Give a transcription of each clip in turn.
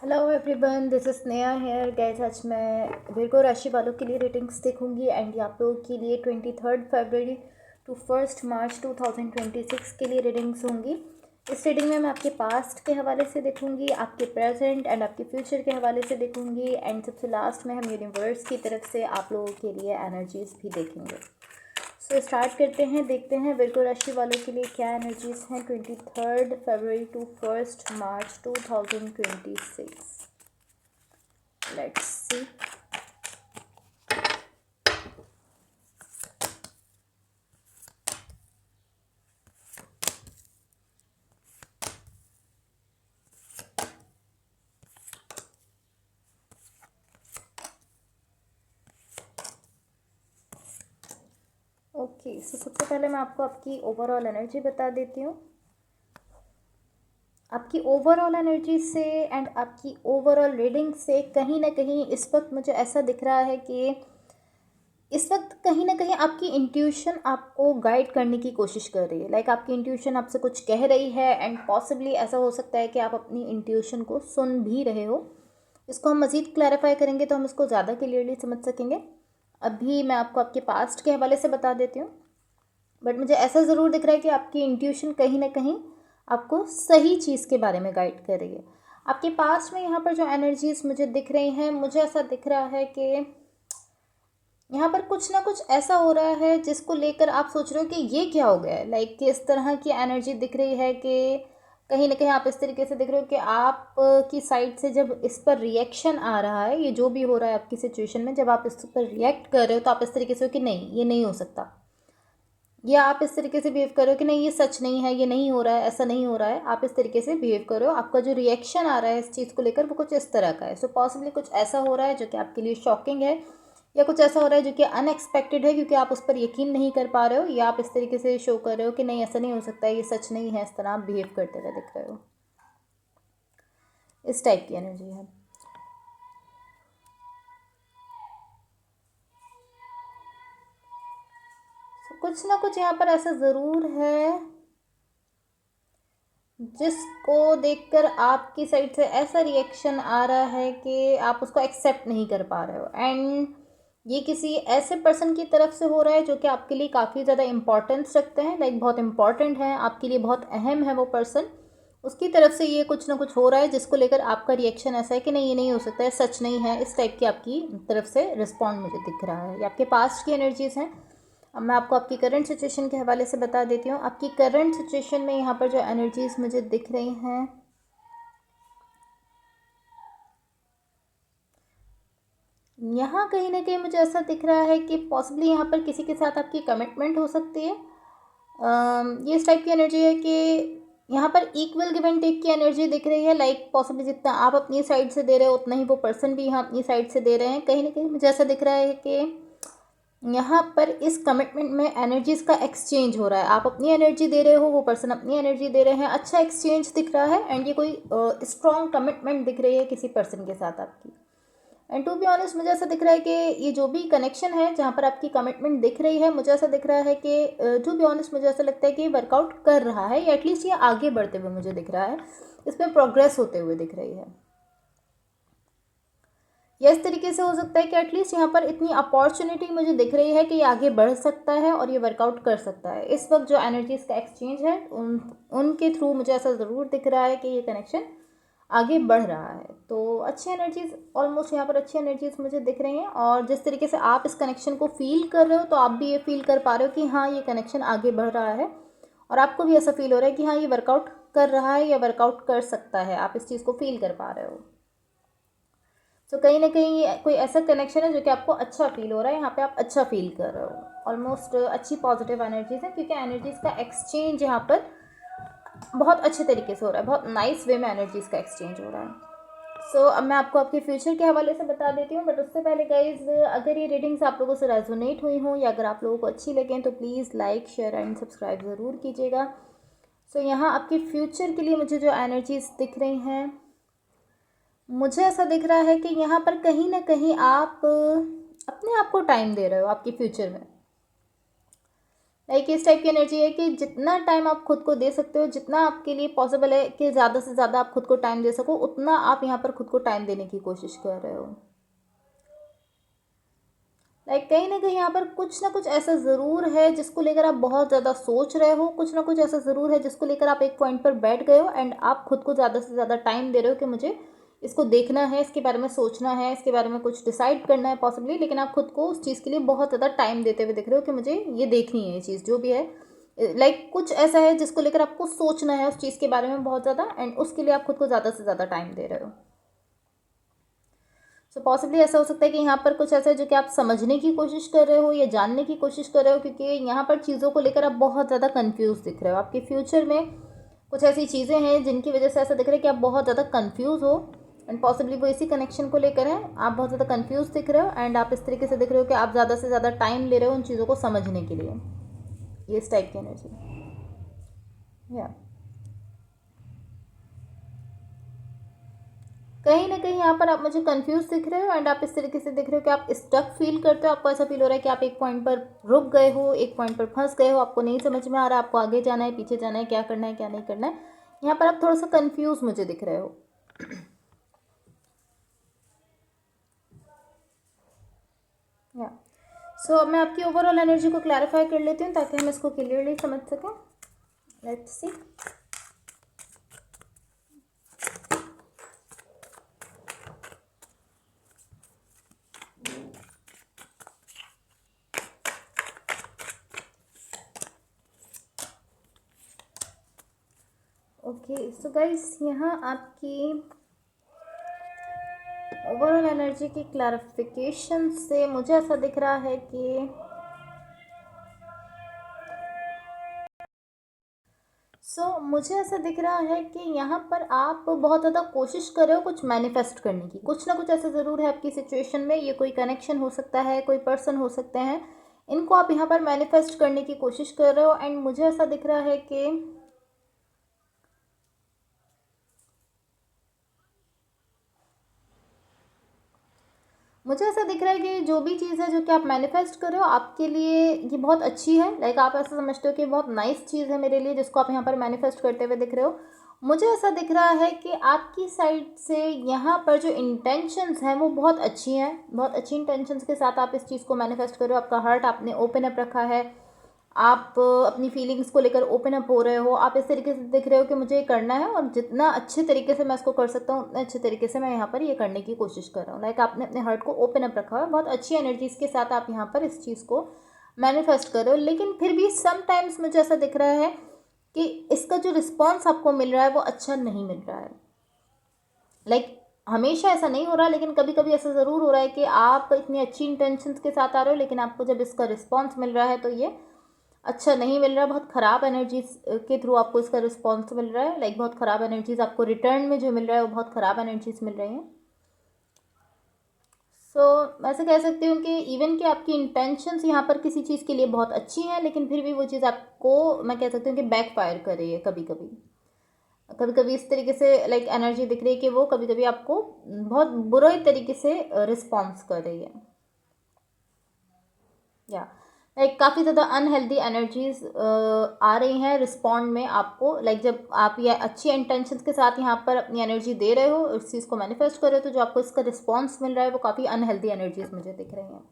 Hello everyone, this is Sneha hair guys. आज मैं Virgo राशि वालों के लिए रेटिंग्स देखूंगी एंड आप लोगों के लिए 23 फरवरी टू 1 मार्च 2026 के लिए रीडिंग्स होंगी। इस रीडिंग में मैं आपके पास्ट के हवाले से देखूंगी, आपके प्रेजेंट एंड आपके फ्यूचर के हवाले से देखूंगी एंड सबसे लास्ट में हम यूनिवर्स की तरफ से आप लोगों के लिए एनर्जीज भी देखेंगे। सो स्टार्ट करते हैं, देखते हैं विर्गो राशि वालों के लिए क्या एनर्जीज हैं 23 फरवरी टू 1 मार्च 2026। Let's see. ओके, सो सबसे पहले मैं आपको आपकी ओवरऑल एनर्जी बता देती हूँ। आपकी ओवरऑल एनर्जी से एंड आपकी ओवरऑल रीडिंग से कहीं ना कहीं इस वक्त मुझे ऐसा दिख रहा है कि इस वक्त कहीं ना कहीं आपकी इंट्यूशन आपको गाइड करने की कोशिश कर रही है। लाइक आपकी इंट्यूशन आपसे कुछ कह रही है एंड पॉसिबली ऐसा हो सकता है कि आप अपनी इंट्यूशन को सुन भी रहे हो। इसको हम मज़ीद क्लैरिफाई करेंगे तो हम इसको ज़्यादा क्लियरली समझ सकेंगे। अभी मैं आपको आपके पास्ट के हवाले से बता देती हूँ, बट मुझे ऐसा ज़रूर दिख रहा है कि आपकी इंट्यूशन कहीं ना कहीं आपको सही चीज़ के बारे में गाइड कर रही है। आपके पास्ट में यहाँ पर जो एनर्जीज मुझे दिख रही हैं, मुझे ऐसा दिख रहा है कि यहाँ पर कुछ ना कुछ ऐसा हो रहा है जिसको लेकर आप सोच रहे हो कि ये क्या हो गया है। लाइक कि इस तरह की एनर्जी दिख रही है कि कहीं ना कहीं आप इस तरीके से दिख रहे हो कि आप की साइड से जब इस पर रिएक्शन आ रहा है, ये जो भी हो रहा है आपकी सिचुएशन में, जब आप इस पर रिएक्ट कर रहे हो तो आप इस तरीके से हो कि नहीं ये नहीं हो सकता, या आप इस तरीके से बिहेव कर रहे हो कि नहीं ये सच नहीं है, ये नहीं हो रहा है, ऐसा नहीं हो रहा है। आप इस तरीके से बिहेव कर रहे हो, आपका जो रिएक्शन आ रहा है इस चीज़ को लेकर वो कुछ इस तरह का है। सो पॉसिबली कुछ ऐसा हो रहा है जो कि आपके लिए शॉकिंग है, या कुछ ऐसा हो रहा है जो कि अनएक्सपेक्टेड है क्योंकि आप उस पर यकीन नहीं कर पा रहे हो, या आप इस तरीके से शो कर रहे हो कि नहीं ऐसा नहीं हो सकता है, ये सच नहीं है, इस तरह आप बिहेव करते हुए दिख रहे हो। इस टाइप की एनर्जी है। कुछ ना कुछ यहाँ पर ऐसा ज़रूर है जिसको देखकर आपकी साइड से ऐसा रिएक्शन आ रहा है कि आप उसको एक्सेप्ट नहीं कर पा रहे हो। एंड ये किसी ऐसे पर्सन की तरफ से हो रहा है जो कि आपके लिए काफ़ी ज़्यादा इंपॉर्टेंस रखते हैं, लाइक बहुत इंपॉर्टेंट है आपके लिए, बहुत अहम है वो पर्सन। उसकी तरफ से ये कुछ ना कुछ हो रहा है जिसको लेकर आपका रिएक्शन ऐसा है कि नहीं ये नहीं हो सकता है, सच नहीं है। इस टाइप की आपकी तरफ से रिस्पॉन्ड मुझे दिख रहा है। ये आपके पास्ट की एनर्जीज़ हैं। अब मैं आपको आपकी करंट सिचुएशन के हवाले से बता देती हूँ। आपकी करंट सिचुएशन में यहाँ पर जो एनर्जीज़ मुझे दिख रही हैं, यहाँ कहीं ना कहीं मुझे ऐसा दिख रहा है कि पॉसिबली यहाँ पर किसी के साथ आपकी कमिटमेंट हो सकती है। ये इस टाइप की एनर्जी है कि यहाँ पर इक्वल गिव एंड टेक की एनर्जी दिख रही है। लाइक पॉसिबली जितना आप अपनी साइड से दे रहे हो उतना ही वो पर्सन भी यहाँ अपनी साइड से दे रहे हैं। कहीं ना कहीं मुझे ऐसा दिख रहा है कि यहाँ पर इस कमिटमेंट में एनर्जीज़ का एक्सचेंज हो रहा है। आप अपनी एनर्जी दे रहे हो, वो पर्सन अपनी एनर्जी दे रहे हैं। अच्छा एक्सचेंज दिख रहा है एंड ये कोई स्ट्रॉन्ग कमिटमेंट दिख रही है किसी पर्सन के साथ आपकी। एंड टू बी ऑनेस्ट मुझे ऐसा दिख रहा है कि ये जो भी कनेक्शन है जहाँ पर आपकी कमिटमेंट दिख रही है, मुझे ऐसा दिख रहा है कि टू बी ऑनेस्ट मुझे ऐसा लगता है कि वर्कआउट कर रहा है, या एटलीस्ट ये आगे बढ़ते हुए मुझे दिख रहा है, इसमें प्रोग्रेस होते हुए दिख रही है। या इस तरीके से हो सकता है कि एटलीस्ट यहाँ पर इतनी अपॉर्चुनिटी मुझे दिख रही है कि ये आगे बढ़ सकता है और ये वर्कआउट कर सकता है। इस वक्त जो एनर्जीज़ का एक्सचेंज है उनके थ्रू मुझे ऐसा ज़रूर दिख रहा है कि ये कनेक्शन आगे बढ़ रहा है। तो अच्छी एनर्जीज़, ऑलमोस्ट यहाँ पर अच्छी एनर्जीज़ मुझे दिख रही हैं। और जिस तरीके से आप इस कनेक्शन को फील कर रहे हो तो आप भी ये फील कर पा रहे हो कि हाँ ये कनेक्शन आगे बढ़ रहा है, और आपको भी ऐसा फील हो रहा है कि हाँ ये वर्कआउट कर रहा है या वर्कआउट कर सकता है। आप इस चीज़ को फील कर पा रहे हो। तो कहीं ना कहीं कोई ऐसा कनेक्शन है जो कि आपको अच्छा फील हो रहा है, यहाँ पे आप अच्छा फील कर रहे हो। ऑलमोस्ट अच्छी पॉजिटिव एनर्जीज है क्योंकि एनर्जीज का एक्सचेंज यहाँ पर बहुत अच्छे तरीके से हो रहा है, बहुत नाइस वे में एनर्जीज का एक्सचेंज हो रहा है। सो अब मैं आपको आपके फ्यूचर के हवाले से बता देती हूँ, बट उससे पहले गाइज अगर ये रीडिंग्स आप लोगों से रेजोनेट हुई हों या अगर आप लोगों को अच्छी लगें तो please like share and subscribe ज़रूर कीजिएगा। सो यहाँ आपके फ्यूचर के लिए मुझे जो एनर्जीज दिख रही हैं, मुझे ऐसा दिख रहा है कि यहाँ पर कहीं ना कहीं आप अपने आप को टाइम दे रहे हो आपके फ्यूचर में। लाइक इस टाइप की एनर्जी है कि जितना टाइम आप खुद को दे सकते हो, जितना आपके लिए पॉसिबल है कि ज़्यादा से ज़्यादा आप खुद को टाइम दे सको, उतना आप यहाँ पर खुद को टाइम देने की कोशिश कर रहे हो। लाइक कहीं ना कहीं यहाँ पर कुछ ना कुछ ऐसा ज़रूर है जिसको लेकर आप बहुत ज़्यादा सोच रहे हो, कुछ ना कुछ ऐसा ज़रूर है जिसको लेकर आप एक पॉइंट पर बैठ गए हो एंड आप खुद को ज़्यादा से ज़्यादा टाइम दे रहे हो कि मुझे इसको देखना है, इसके बारे में सोचना है, इसके बारे में कुछ डिसाइड करना है पॉसिबली, लेकिन आप खुद को उस चीज़ के लिए बहुत ज़्यादा टाइम देते हुए दिख रहे हो कि मुझे ये देखनी है, ये चीज़ जो भी है। लाइक कुछ ऐसा है जिसको लेकर आपको सोचना है उस चीज़ के बारे में बहुत ज़्यादा, एंड उसके लिए आप खुद को ज़्यादा से ज़्यादा टाइम दे रहे हो। सो पॉसिबली ऐसा हो सकता है कि यहाँ पर कुछ ऐसा है जो कि आप समझने की कोशिश कर रहे हो या जानने की कोशिश कर रहे हो, क्योंकि यहाँ पर चीज़ों को लेकर आप बहुत ज़्यादा कंफ्यूज दिख रहे हो। आपके फ्यूचर में कुछ ऐसी चीज़ें हैं जिनकी वजह से ऐसा दिख रहा है कि आप बहुत ज़्यादा कंफ्यूज हो, एंड पॉसिबली वो इसी कनेक्शन को लेकर है। आप बहुत ज़्यादा कंफ्यूज दिख रहे हो एंड आप इस तरीके से दिख रहे हो कि आप ज़्यादा से ज़्यादा टाइम ले रहे हो उन चीज़ों को समझने के लिए। ये इस टाइप की एनर्जी या कहीं ना कहीं यहाँ पर आप मुझे कंफ्यूज दिख रहे हो एंड आप इस तरीके से दिख रहे हो कि आप स्टक फील करते हो। आपको ऐसा फील हो रहा है कि आप एक पॉइंट पर रुक गए हो, एक पॉइंट पर फंस गए हो, आपको नहीं समझ में आ रहा है आपको आगे जाना है, पीछे जाना है, क्या करना है, क्या नहीं करना है। यहाँ पर आप थोड़ा सा कंफ्यूज मुझे दिख रहे हो। या अब मैं आपकी ओवरऑल एनर्जी को क्लैरिफाई कर लेती हूँ ताकि हम इसको क्लियरली समझ सकें। Let's see. Okay so guys, यहाँ आपकी ओवरऑल एनर्जी की क्लैरिफिकेशन से मुझे ऐसा दिख रहा है कि मुझे ऐसा दिख रहा है कि यहाँ पर आप बहुत ज़्यादा कोशिश कर रहे हो कुछ मैनिफेस्ट करने की। कुछ ना कुछ ऐसा ज़रूर है आपकी सिचुएशन में, ये कोई कनेक्शन हो सकता है, कोई पर्सन हो सकते हैं, इनको आप यहाँ पर मैनिफेस्ट करने की कोशिश कर रहे हो। एंड मुझे ऐसा दिख रहा है कि मुझे ऐसा दिख रहा है कि जो भी चीज़ है जो कि आप मैनिफेस्ट कर रहे हो आपके लिए ये बहुत अच्छी है। लाइक आप ऐसा समझते हो कि बहुत नाइस चीज़ है मेरे लिए जिसको आप यहाँ पर मैनिफेस्ट करते हुए दिख रहे हो। मुझे ऐसा दिख रहा है कि आपकी साइड से यहाँ पर जो इंटेंशंस हैं वो बहुत अच्छी हैं, बहुत अच्छी इंटेंशंस के साथ आप इस चीज़ को मैनिफेस्ट कर रहे हो। आपका हार्ट आपने ओपन अप रखा है, आप अपनी फीलिंग्स को लेकर ओपन अप हो रहे हो। आप इस तरीके से दिख रहे हो कि मुझे ये करना है और जितना अच्छे तरीके से मैं इसको कर सकता हूँ उतने अच्छे तरीके से मैं यहाँ पर ये करने की कोशिश कर रहा हूँ। लाइक आपने अपने हार्ट को ओपन अप रखा है, बहुत अच्छी एनर्जीज के साथ आप यहाँ पर इस चीज़ को मैनिफेस्ट कर रहे हो। लेकिन फिर भी समटाइम्स मुझे ऐसा दिख रहा है कि इसका जो रिस्पॉन्स आपको मिल रहा है वो अच्छा नहीं मिल रहा है। लाइक हमेशा ऐसा नहीं हो रहा, लेकिन कभी कभी ऐसा ज़रूर हो रहा है कि आप इतनी अच्छी इंटेंशंस के साथ आ रहे हो लेकिन आपको जब इसका रिस्पॉन्स मिल रहा है तो ये अच्छा नहीं मिल रहा। बहुत ख़राब एनर्जीज के थ्रू आपको इसका रिस्पॉन्स मिल रहा है। लाइक बहुत ख़राब एनर्जीज आपको रिटर्न में जो मिल रहा है वो बहुत ख़राब एनर्जीज मिल रही हैं। मैं ऐसे कह सकती हूँ कि इवन कि आपकी इंटेंशंस यहाँ पर किसी चीज़ के लिए बहुत अच्छी हैं, लेकिन फिर भी वो चीज़ आपको, मैं कह सकती हूँ कि बैक फायर कर रही है। कभी कभी कभी कभी इस तरीके से लाइक एनर्जी दिख रही है कि वो कभी कभी आपको बहुत बुरे तरीके से रिस्पॉन्स कर रही है। या लाइक काफ़ी ज़्यादा अनहेल्दी एनर्जीज आ रही हैं रिस्पॉन्ड में आपको। लाइक जब आप ये अच्छी इंटेंशंस के साथ यहाँ पर अपनी एनर्जी दे रहे हो, इस चीज़ को मैनिफेस्ट कर रहे हो, तो जो आपको इसका रिस्पॉन्स मिल रहा है वो काफ़ी अनहेल्दी एनर्जीज मुझे दिख रही हैं।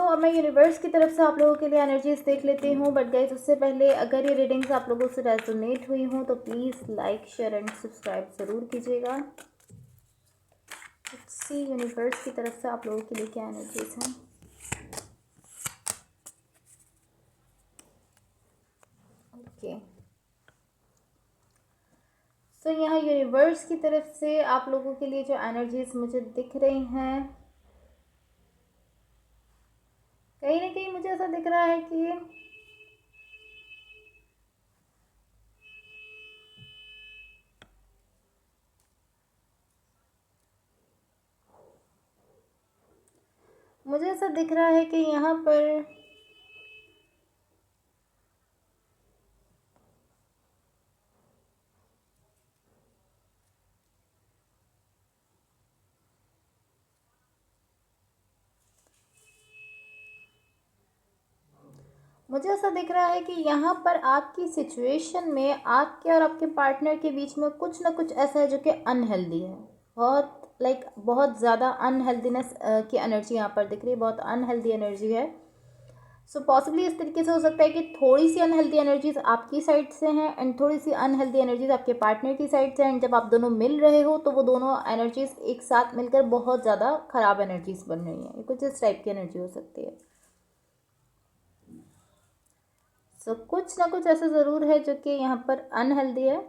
अब मैं यूनिवर्स की तरफ से आप लोगों के लिए एनर्जीज देख लेती हूँ। बट गाइस उससे पहले अगर ये रीडिंग्स आप लोगों से रेजोनेट हुई हूँ तो please like share and subscribe ज़रूर कीजिएगा। सी यूनिवर्स की तरफ से आप लोगों के लिए क्या एनर्जीज हैं। ओके यहाँ यूनिवर्स की तरफ से आप लोगों के लिए जो एनर्जीज मुझे दिख रही हैं, कहीं ना कहीं मुझे ऐसा दिख रहा है कि मुझे ऐसा दिख रहा है कि यहाँ पर मुझे ऐसा दिख रहा है कि यहाँ पर आपकी सिचुएशन में आपके और आपके पार्टनर के बीच में कुछ ना कुछ ऐसा है जो कि अनहेल्दी है। बहुत बहुत ज़्यादा अनहेल्दीनेस की एनर्जी यहाँ पर दिख रही है, बहुत अनहेल्दी एनर्जी है। सो पॉसिबली इस तरीके से हो सकता है कि थोड़ी सी अनहेल्दी एनर्जीज आपकी साइड से हैं एंड थोड़ी सी अनहेल्दी एनर्जीज आपके पार्टनर की साइड से हैं। एंड जब आप दोनों मिल रहे हो तो वो दोनों एनर्जीज एक साथ मिलकर बहुत ज़्यादा ख़राब एनर्जीज बन रही हैं। ये कुछ इस टाइप की एनर्जी हो सकती है। सो कुछ ना कुछ ऐसा ज़रूर है जो कि यहाँ पर अनहेल्दी है।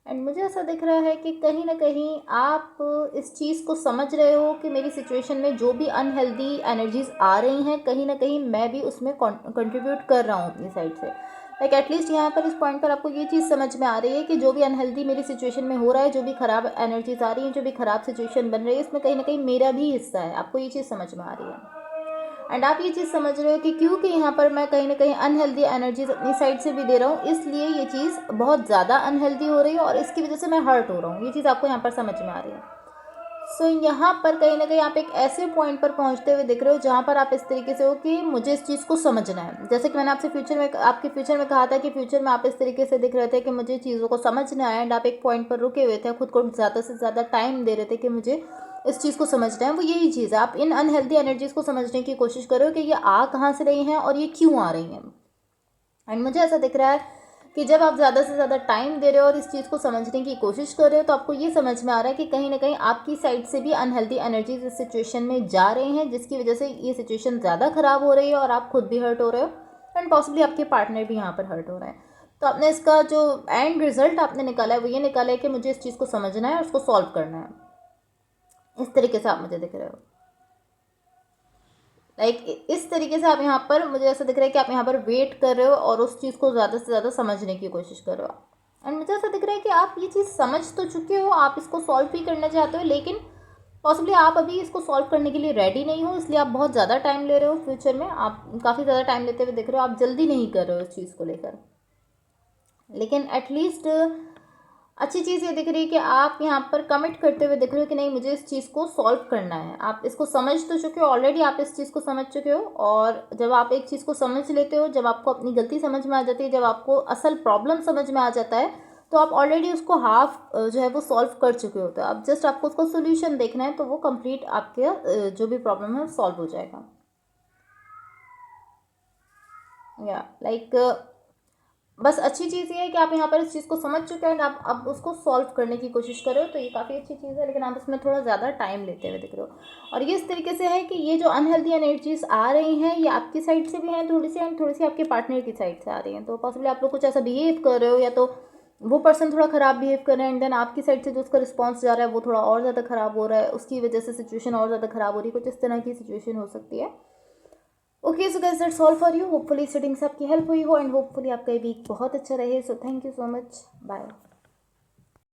एंड मुझे ऐसा दिख रहा है कि कहीं ना कहीं आप इस चीज़ को समझ रहे हो कि मेरी सिचुएशन में जो भी अनहेल्दी एनर्जीज आ रही हैं कहीं ना कहीं मैं भी उसमें कंट्रीब्यूट कर रहा हूँ अपनी साइड से। लाइक एटलीस्ट यहाँ पर इस पॉइंट पर आपको ये चीज़ समझ में आ रही है कि जो भी अनहेल्दी मेरी सिचुएशन में हो रहा है, जो भी ख़राब एनर्जीज आ रही हैं, जो भी ख़राब सिचुएशन बन रही है, इसमें कहीं ना कहीं मेरा भी हिस्सा है। आपको ये चीज़ समझ में आ रही है। एंड आप ये चीज़ समझ रहे हो कि क्योंकि यहाँ पर मैं कहीं ना कहीं अनहेल्दी एनर्जीज अपनी साइड से भी दे रहा हूँ, इसलिए ये चीज़ बहुत ज़्यादा अनहेल्दी हो रही है और इसकी वजह से मैं हर्ट हो रहा हूँ। ये चीज़ आपको यहाँ पर समझ में आ रही है। सो यहाँ पर कहीं ना कहीं आप एक ऐसे पॉइंट पर पहुँचते हुए दिख रहे हो जहाँ पर आप इस तरीके से हो कि मुझे इस चीज़ को समझना है। जैसे कि मैंने आपके फ्यूचर में कहा था कि फ्यूचर में आप इस तरीके से दिख रहे थे कि मुझे चीज़ों को समझना है। एंड आप एक पॉइंट पर रुके हुए थे, खुद को ज़्यादा से ज़्यादा टाइम दे रहे थे कि मुझे इस चीज़ को समझना है। वो यही चीज़ है, आप इन अनहेल्दी एनर्जीज़ को समझने की कोशिश करो कि ये आ कहाँ से रही हैं और ये क्यों आ रही हैं। एंड मुझे ऐसा दिख रहा है कि जब आप ज़्यादा से ज़्यादा टाइम दे रहे हो और इस चीज़ को समझने की कोशिश कर रहे हो तो आपको ये समझ में आ रहा है कि कहीं ना कहीं आपकी साइड से भी अनहेल्दी एनर्जीज इस सिचुएशन में जा रही हैं, जिसकी वजह से ये सिचुएशन ज़्यादा ख़राब हो रही है और आप खुद भी हर्ट हो रहे हो एंड पॉसिबली आपके पार्टनर भी यहाँ पर हर्ट हो रहे हैं। तो आपने इसका जो एंड रिजल्ट आपने निकाला है वो ये निकाला है कि मुझे इस चीज़ को समझना है और उसको सॉल्व करना है। इस तरीके से आप मुझे दिख रहे हो। इस तरीके से आप यहाँ पर, मुझे ऐसा दिख रहा है कि आप यहाँ पर वेट कर रहे हो और उस चीज़ को ज़्यादा से ज़्यादा समझने की कोशिश कर रहे हो। एंड मुझे ऐसा दिख रहा है कि आप ये चीज़ समझ तो चुके हो, आप इसको सॉल्व भी करना चाहते हो, लेकिन पॉसिबली आप अभी इसको सॉल्व करने के लिए रेडी नहीं हो, इसलिए आप बहुत ज़्यादा टाइम ले रहे हो। फ्यूचर में आप काफ़ी ज़्यादा टाइम लेते हुए दिख रहे हो, आप जल्दी नहीं कर रहे हो इस चीज़ को लेकर। लेकिन एटलीस्ट अच्छी चीज़ ये दिख रही है कि आप यहाँ पर कमिट करते हुए दिख रहे हो कि नहीं, मुझे इस चीज़ को सॉल्व करना है। आप इसको समझ तो चुके हो ऑलरेडी, आप इस चीज़ को समझ चुके हो। और जब आप एक चीज़ को समझ लेते हो, जब आपको अपनी गलती समझ में आ जाती है, जब आपको असल प्रॉब्लम समझ में आ जाता है, तो आप ऑलरेडी उसको हाफ जो है वो सॉल्व कर चुके होते हो। अब जस्ट आपको उसको सोल्यूशन देखना है, तो वो कंप्लीट आपके जो भी प्रॉब्लम है सॉल्व हो जाएगा। या बस अच्छी चीज़ ये है कि आप यहाँ पर इस चीज़ को समझ चुके हैं, आप अब उसको सॉल्व करने की कोशिश कर रहे हो, तो ये काफ़ी अच्छी चीज़ है। लेकिन आप इसमें थोड़ा ज़्यादा टाइम लेते हुए दिख रहे हो। और ये इस तरीके से है कि ये जो अनहेल्दी एनर्जीज आ रही हैं ये आपकी साइड से भी हैं थोड़ी सी, एंड थोड़ी सी आपके पार्टनर की साइड से आ रही हैं। तो पॉसिबली आप लोग कुछ ऐसा बिहेव कर रहे हो, या तो वो पर्सन थोड़ा ख़राब बिहेव कर रहे हैं एंड देन आपकी साइड से जो उसका रिस्पॉन्स जा रहा है वो थोड़ा और ज़्यादा ख़राब हो रहा है, उसकी वजह से सिचुएशन और ज़्यादा ख़राब हो रही है। कुछ इस तरह की सिचुएशन हो सकती है। Okay so guys, that's all for you. Hopefully setting से आपकी हेल्प हुई हो एंड होपफुली आपका वीक बहुत अच्छा रहे। So thank you so much, bye.